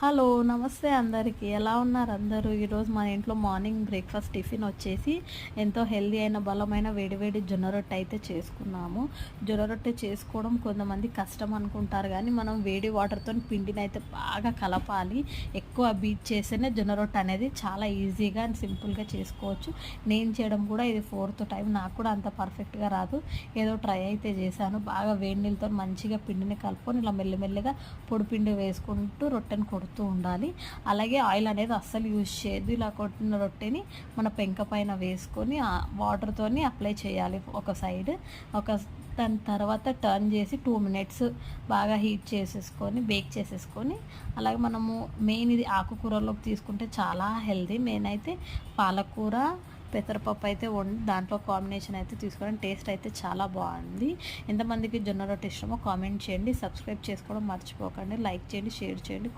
Hello నమస్తే అందరికీ ఎలా ఉన్నారు అందరూ. ఈరోజు మన ఇంట్లో మార్నింగ్ బ్రేక్ఫాస్ట్ టిఫిన్ వచ్చేసి ఎంతో హెల్దీ అయిన బలమైన వేడివేడి జొన్న రొట్టె అయితే చేసుకున్నాము. జొన్న రొట్టె చేసుకోవడం కొంతమంది కష్టం అనుకుంటారు, కానీ మనం వేడి వాటర్తో పిండిని అయితే బాగా కలపాలి. ఎక్కువ బీట్ చేస్తేనే జొన్న రొట్టె అనేది చాలా ఈజీగా అండ్ సింపుల్గా చేసుకోవచ్చు. నేను చేయడం కూడా ఇది 4th టైం. నాకు కూడా అంత పర్ఫెక్ట్గా రాదు, ఏదో ట్రై అయితే చేశాను. బాగా వేడి నీళ్ళతో మంచిగా పిండిని కలుపుకొని ఇలా మెల్లిమెల్లిగా పొడి పిండి వేసుకుంటూ రొట్టెని కొడుతూ ఉండాలి. అలాగే ఆయిల్ అనేది అస్సలు యూజ్ చేయొద్దు. ఇలా కొట్టిన రొట్టెని మన పెంక పైన వేసుకొని వాటర్తోని అప్లై చేయాలి ఒక సైడ్. ఒక దాని తర్వాత టర్న్ చేసి 2 మినిట్స్ బాగా హీట్ చేసేసుకొని బేక్ చేసేసుకొని, అలాగే మనము మెయిన్ ఇది ఆకుకూరలోకి తీసుకుంటే చాలా హెల్దీ. నేనైతే పాలకూర పెసరపప్పు అయితే వండి దాంట్లో కాంబినేషన్ అయితే తీసుకోవడం టేస్ట్ అయితే చాలా బాగుంది. ఎంతమందికి జొన్న రొట్టె ఇష్టమో కామెంట్ చేయండి. సబ్స్క్రైబ్ చేసుకోవడం మర్చిపోకండి. లైక్ చేయండి, షేర్ చేయండి.